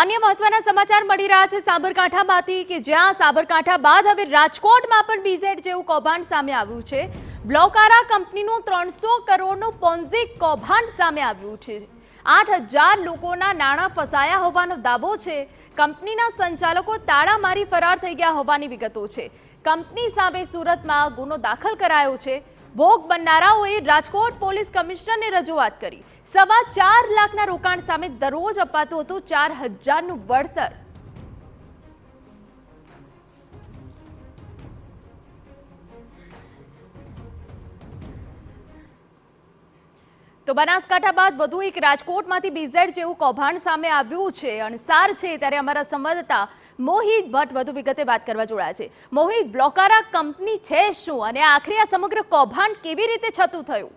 अन्य महत्वना समाचार मળી રહ્યા છે સાબરકાંઠામાંથી કે જ્યાં સાબરકાંઠા બાદ હવે રાજકોટમાં પણ બીઝેડ જેવું કૌભાંડ સામે આવ્યું છે। બ્લોકારા કંપનીનું 300 કરોડનું પોન્ઝી કૌભાંડ સામે આવ્યું છે। 8000 લોકોના નાણાં ફસાયા હોવાનો દાવો છે। કંપનીના સંચાલકો તાળા મારી ફરાર થઈ ગયા હોવાની વિગતો છે। કંપની સામે સુરતમાં ગુનો દાખલ કરાયો છે। ભોગ બનનારાઓએ રાજકોટ પોલીસ કમિશનરને રજૂઆત કરી। 4.25 લાખના રોકાણ સામે દરરોજ અપાતું હતું 4000નું વળતર। તો બનાસકાંઠા બાદ વધુ એક રાજકોટમાંથી બીઝેડ જેવું કૌભાંડ સામે આવ્યું છે। અણસાર છે ત્યારે અમારા સંવાદદાતા મોહિત ભટ્ટ વધુ વિગતે વાત કરવા જોડાયા છે। મોહિત, બ્લોકારા કંપની છે શું અને આખરે આ સમગ્ર કૌભાંડ કેવી રીતે છતું થયું?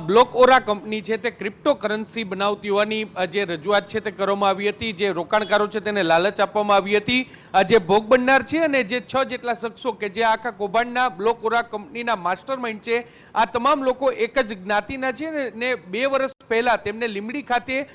બ્લોકઓરા કંપની છે તે ક્રિપ્ટોકરન્સી બનાવતી હોવાની જે રજૂઆત છે તે કરવામાં આવી હતી। જે રોકાણકારો છે તેને લાલચ આપવામાં આવી હતી। જે ભોગ બનનાર છે અને જે 6 જેટલા શખ્સો કે જે આખા કૌભાંડના બ્લોકઓરા કંપનીના માસ્ટરમાઇન્ડ છે, આ તમામ લોકો એક જ જ્ઞાતિના છે ને 2 વર્ષ પહેલા તેમને લીંબડી ખાતે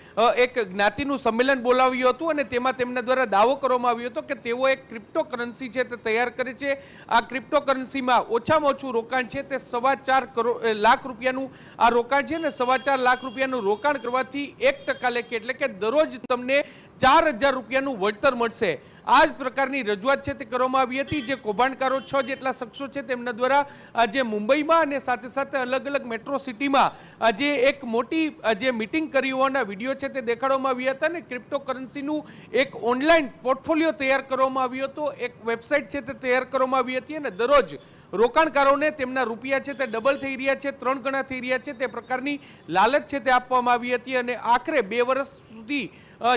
એક જ્ઞાતિનું સંમેલન બોલાવ્યું હતું અને તેમાં તેમના દ્વારા દાવો કરવામાં આવ્યો હતો કે તેઓ એક ક્રિપ્ટોકરન્સી છે તે તૈયાર કરે છે। આ ક્રિપ્ટોકરન્સીમાં ઓછામાં ઓછું રોકાણ છે તે 4.25 લાખ રૂપિયાનું આ રોકાણ છે ને 4.25 લાખ રૂપિયાનું રોકાણ કરવાથી 1% લેખે એટલે કે દરરોજ તમને 4000 રૂપિયાનું વળતર મળશે। આ જ પ્રકારની રજૂઆત છે તે કરવામાં આવી હતી। જે કૌભાંડકારો 6 જેટલા શખ્સો છે તેમના દ્વારા જે મુંબઈમાં અને સાથે સાથે અલગ અલગ મેટ્રો સિટીમાં જે એક મોટી જે મીટિંગ કરી હોવાના વિડીયો છે તે દેખાડવામાં આવ્યા હતા ને ક્રિપ્ટોકરન્સીનું એક ઓનલાઈન પોર્ટફોલિયો તૈયાર કરવામાં આવ્યો હતો, એક વેબસાઇટ છે તે તૈયાર કરવામાં આવી હતી અને દરરોજ રોકાણકારોને તેમના રૂપિયા છે તે ડબલ થઈ રહ્યા છે, 3 ગણા થઈ રહ્યા છે તે પ્રકારની લાલચ છે તે આપવામાં આવી હતી અને આખરે 2 વર્ષ સુધી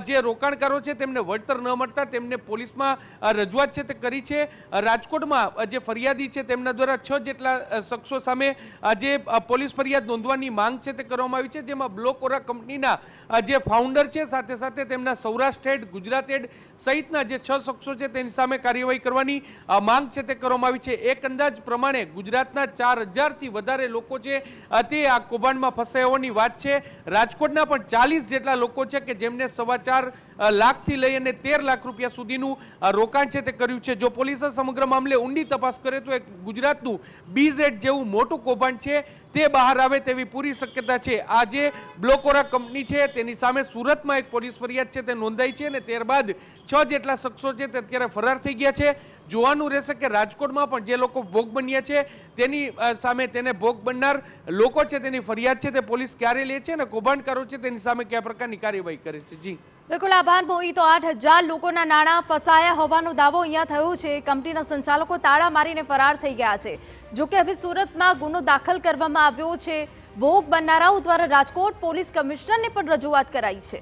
જે રોકાણકારો છે તેમને વળતર ન મળતા તેમને પોલીસમાં રજૂઆત છે તે કરી છે। રાજકોટમાં જે ફરિયાદી છે તેમના દ્વારા 6 જેટલા શખ્સો સામે જે પોલીસ ફરિયાદ નોંધવાની માંગ છે તે કરવામાં આવી છે, જેમાં બ્લોકઓરા કંપનીના જે ફાઉન્ડર છે સાથે સાથે તેમના સૌરાષ્ટ્ર હેડ, ગુજરાત હેડ સહિતના જે 6 શખ્સો છે તેની સામે કાર્યવાહી કરવાની માંગ છે તે કરવામાં આવી છે। એક અંદાજ પ્રમાણે ગુજરાતના 4000થી વધારે લોકો છે તે આ કૌભાંડમાં ફસાયા હોવાની વાત છે। રાજકોટના પણ 40 જેટલા લોકો છે કે જેમને 4.25 લાખથી લઈ અને 13 લાખ રૂપિયા સુધીનું રોકાણ છે તે કર્યું છે। જો પોલીસે સમગ્ર મામલે ઊંડી તપાસ કરે તો એક ગુજરાતનું બીઝેડ જેવું મોટું કૌભાંડ છે તે બહાર આવે તેવી પૂરી શક્યતા છે। આ જે બ્લોકઓરા કંપની છે તેની સામે સુરતમાં એક પોલીસ ફરિયાદ છે તે નોંધાઈ છે અને ત્યારબાદ 6 જેટલા શખ્સો છે તે અત્યારે ફરાર થઈ ગયા છે। જોવાનું રહેશે કે રાજકોટમાં પણ જે લોકો ભોગ બન્યા છે તેની સામે તેને ભોગ બનનાર લોકો છે તેની ફરિયાદ છે તે પોલીસ ક્યારે લે છે અને કૌભાંડકારો છે તેની સામે કયા પ્રકારની કાર્યવાહી કરે છે। જી બિલકુલ આભાર મોહિત। તો 8000 લોકોના નાણાં ફસાયા હોવાનો દાવો અહીંયા થયો છે। કંપનીના સંચાલકો તાળા મારીને ફરાર થઈ ગયા છે। જોકે હવે સુરતમાં ગુનો દાખલ કરવામાં આવ્યો છે। ભોગ બનનારાઓ દ્વારા રાજકોટ પોલીસ કમિશનરને પણ રજૂઆત કરાઈ છે।